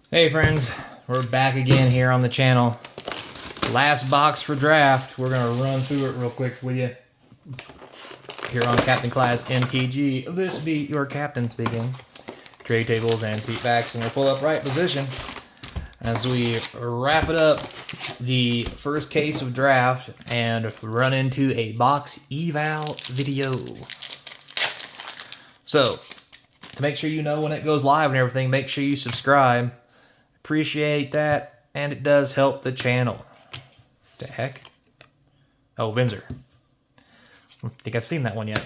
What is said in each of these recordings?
Hey friends, we're back again here on the channel. Last box for draft. We're gonna run through it real quick with you here on Captain Class MTG. This be your captain speaking. Tray tables and seat backs in their full upright position as we wrap it up the first case of draft and run into a box eval video. So, to make sure you know when it goes live and everything, make sure you subscribe. Appreciate that, and it does help the channel. The heck? Oh, Vinzer. I think I've seen that one yet.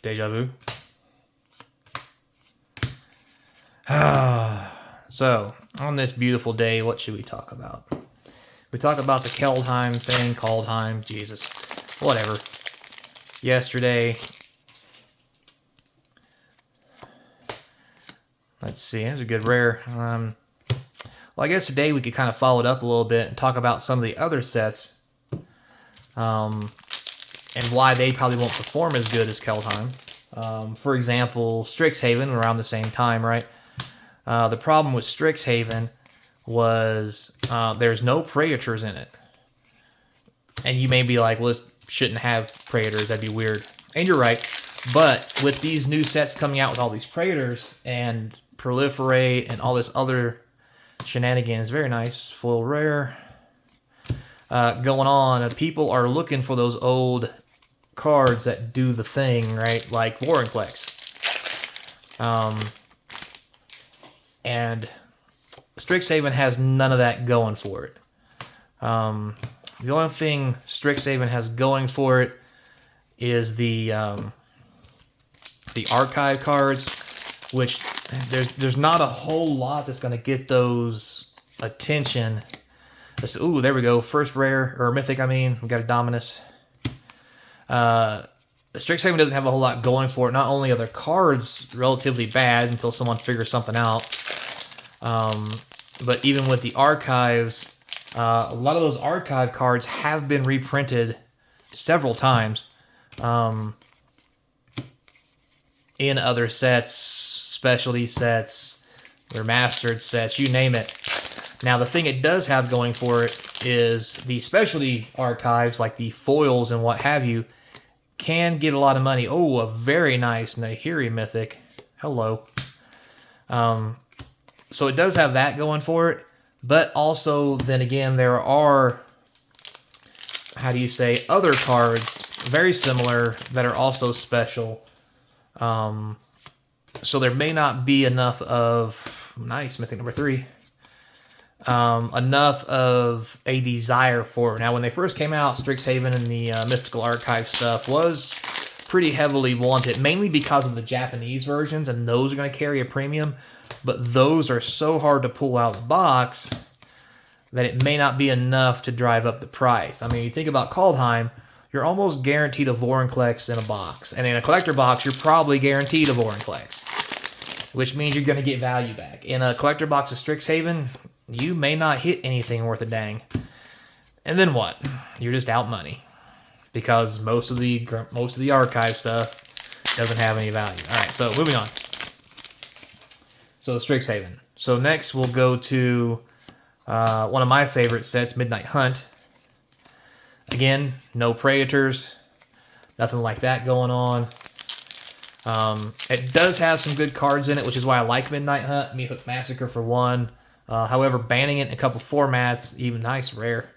Deja vu. So, on this beautiful day, what should we talk about? We talk about the Kaldheim thing, Kaldheim, Jesus, whatever. Yesterday, let's see, it was a good rare. Well, I guess today we could kind of follow it up a little bit and talk about some of the other sets, and why they probably won't perform as good as Kaldheim. For example, Strixhaven around the same time, right? The problem with Strixhaven was there's no Praetors in it. And you may be like, well, this shouldn't have Praetors, that'd be weird. And you're right, but with these new sets coming out with all these Praetors and Proliferate and all this other shenanigans, very nice, full rare, going on, people are looking for those old cards that do the thing, right? Like Vorinclex. And Strixhaven has none of that going for it. The only thing Strixhaven has going for it is the archive cards, which there's not a whole lot that's going to get those attention. Ooh, there we go. First rare, or mythic, I mean. We got a Dominus. Strixhaven doesn't have a whole lot going for it. Not only are their cards relatively bad until someone figures something out, but even with the archives, a lot of those archive cards have been reprinted several times in other sets, specialty sets, remastered sets, you name it. Now, the thing it does have going for it is the specialty archives, like the foils and what have you, can get a lot of money. Oh, a very nice Nahiri mythic. Hello. So it does have that going for it. But also, then again, there are, how do you say, other cards, very similar, that are also special. So there may not be enough of, nice, mythic number 3, enough of a desire for it. Now, when they first came out, Strixhaven and the Mystical Archive stuff was pretty heavily wanted, mainly because of the Japanese versions, and those are going to carry a premium. But those are so hard to pull out of the box that it may not be enough to drive up the price. I mean, you think about Kaldheim, you're almost guaranteed a Vorinclex in a box. And in a collector box, you're probably guaranteed a Vorinclex, which means you're going to get value back. In a collector box of Strixhaven, you may not hit anything worth a dang. And then what? You're just out money, because most of the archive stuff doesn't have any value. All right, so moving on. So Strixhaven. So next we'll go to one of my favorite sets, Midnight Hunt. Again, no Praetors, nothing like that going on. It does have some good cards in it, which is why I like Midnight Hunt. Meathook Massacre for one. However, banning it in a couple formats, even nice rare,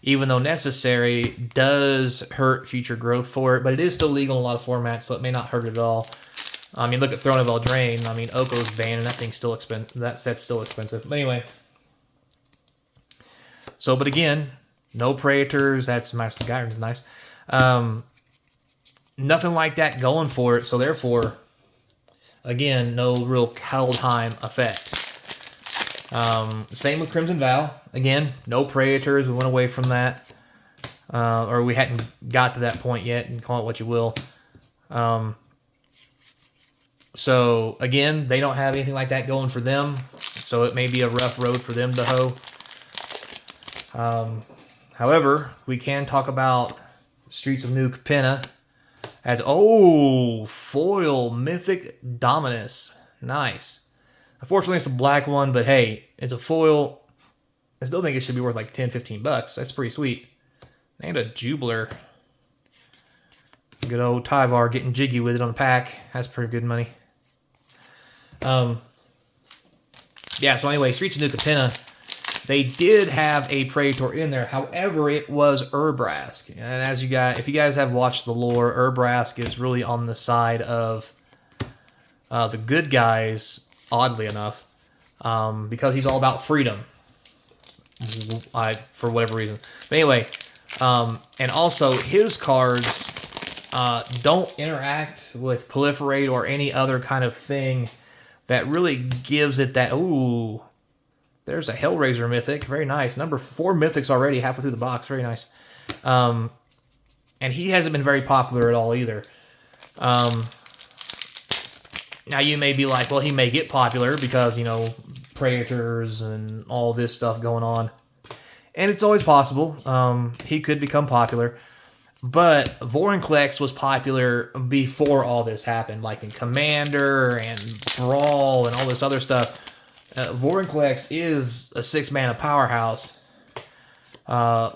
even though necessary, does hurt future growth for it. But it is still legal in a lot of formats, so it may not hurt it at all. I mean, look at Throne of Eldraine. I mean, Oko's banned, and that thing's still expensive. That set's still expensive. But anyway. So, but again, no Praetors. That's Master Gyron's nice. Nothing like that going for it. So therefore, again, no real Kaldheim effect. Same with Crimson Vow. Again, no Praetors. We went away from that. Or we hadn't got to that point yet, and call it what you will. So, again, they don't have anything like that going for them, so it may be a rough road for them to hoe. However, we can talk about Streets of New Capenna. As foil Mythic Dominus. Nice. Unfortunately, it's the black one, but hey, it's a foil. I still think it should be worth like 10, 15 bucks. That's pretty sweet. And a Jubler. Good old Tyvar getting jiggy with it on the pack. That's pretty good money. Yeah, so anyway, Streets of New Capenna, they did have a Praetor in there. However, it was Urabrask. And as you guys, if you guys have watched the lore, Urabrask is really on the side of the good guys, oddly enough, because he's all about freedom. For whatever reason. But anyway, and also his cards don't interact with Proliferate or any other kind of thing that really gives it that, ooh, there's a Hellraiser Mythic. Very nice. Number 4 Mythics already, halfway through the box. Very nice. And he hasn't been very popular at all either. Now you may be like, well, he may get popular because, you know, Predators and all this stuff going on. And it's always possible. He could become popular. But Vorinclex was popular before all this happened, like in Commander and Brawl and all this other stuff. Vorinclex is a 6-mana powerhouse,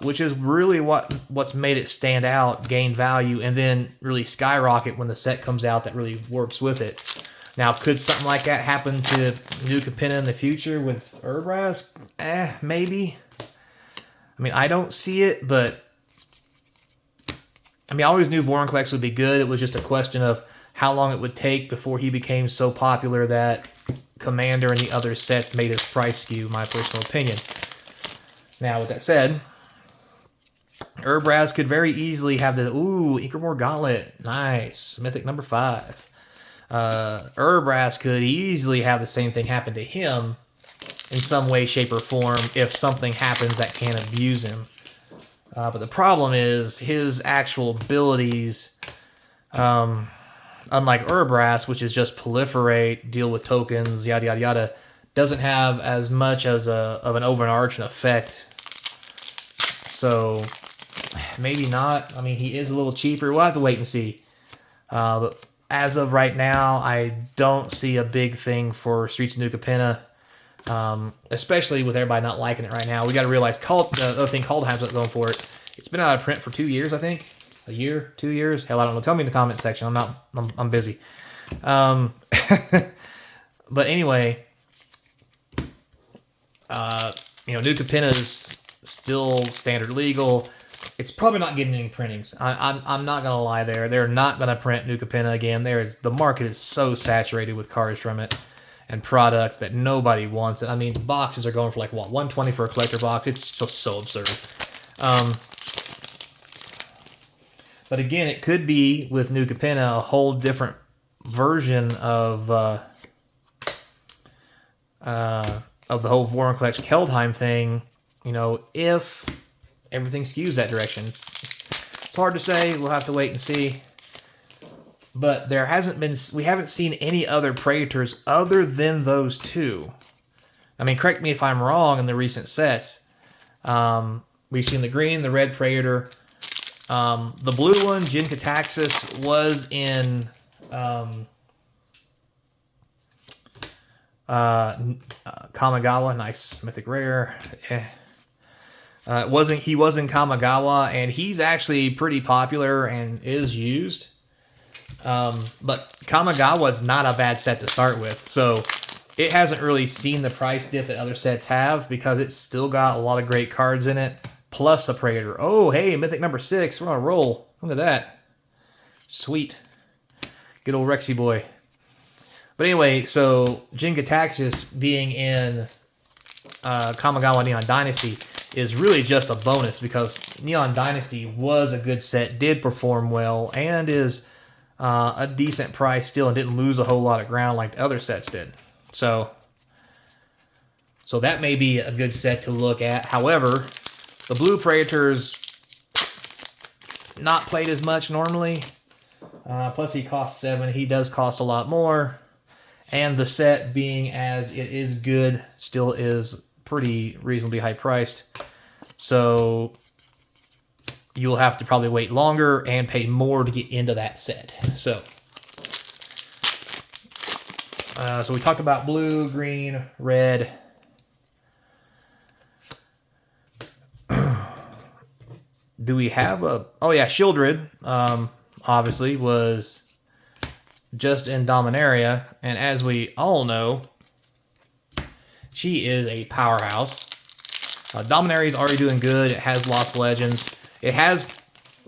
which is really what's made it stand out, gain value, and then really skyrocket when the set comes out that really works with it. Now, could something like that happen to New Capenna in the future with Urabrask? Maybe. I mean, I don't see it, but I mean, I always knew Vorinclex would be good. It was just a question of how long it would take before he became so popular that Commander and the other sets made his price skew, my personal opinion. Now, with that said, Urabrask could very easily have the, Ichabod Gauntlet. Nice. Mythic number 5. Urabrask could easily have the same thing happen to him in some way, shape, or form if something happens that can abuse him. But the problem is his actual abilities, unlike Urabrask, which is just proliferate, deal with tokens, yada yada yada, doesn't have as much as of an overarching effect. So maybe not. I mean, he is a little cheaper. We'll have to wait and see. But as of right now, I don't see a big thing for Streets of New Capenna. Especially with everybody not liking it right now. We got to realize the other thing, Kaldheim's not going for it. It's been out of print for 2 years, I think. A year, 2 years. Hell, I don't know. Tell me in the comment section. I'm busy. But anyway, New Capenna is still standard legal. It's probably not getting any printings. I'm not gonna lie there. They're not gonna print New Capenna again. The market is so saturated with cards from it and product that nobody wants it. I mean, boxes are going for like, what, $120 for a collector box? It's so absurd. But again, it could be, with New Capenna, a whole different version of the whole Vorinclex Kaldheim thing, if everything skews that direction. It's hard to say. We'll have to wait and see. But we haven't seen any other Predators other than those two. I mean, correct me if I'm wrong in the recent sets. We've seen the green, the red Predator. The blue one, Jin-Gitaxias, was in Kamigawa. Nice mythic rare. He was in Kamigawa, and he's actually pretty popular and is used. But Kamigawa is not a bad set to start with, so it hasn't really seen the price dip that other sets have because it's still got a lot of great cards in it, plus a Predator. Oh, hey, Mythic number 6. We're on a roll. Look at that. Sweet. Good old Rexy boy. But anyway, so Jin-Gitaxias being in Kamigawa Neon Dynasty is really just a bonus because Neon Dynasty was a good set, did perform well, and is a decent price still and didn't lose a whole lot of ground like the other sets did. So that may be a good set to look at. However, the Blue Predator's not played as much normally. Plus he costs 7. He does cost a lot more. And the set, being as it is good, still is pretty reasonably high priced. So you'll have to probably wait longer and pay more to get into that set. So we talked about blue, green, red. Do we have a... Oh, yeah, Shieldred, obviously, was just in Dominaria. And as we all know, she is a powerhouse. Dominaria is already doing good. It has lost legends. It has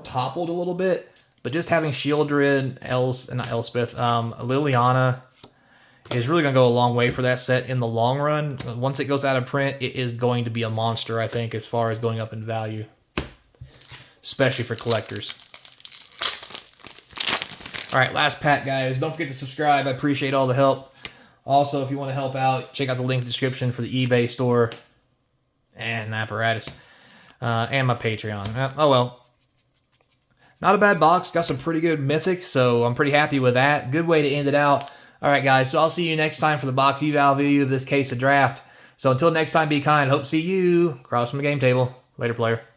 toppled a little bit, but just having Shieldred, Liliana is really going to go a long way for that set in the long run. Once it goes out of print, it is going to be a monster, I think, as far as going up in value, especially for collectors. All right, last pack, guys. Don't forget to subscribe. I appreciate all the help. Also, if you want to help out, check out the link in the description for the eBay store and apparatus and my Patreon. Oh, well. Not a bad box. Got some pretty good mythics, so I'm pretty happy with that. Good way to end it out. All right, guys, so I'll see you next time for the box eval video of this case of draft. So until next time, be kind. Hope to see you across from the game table. Later, player.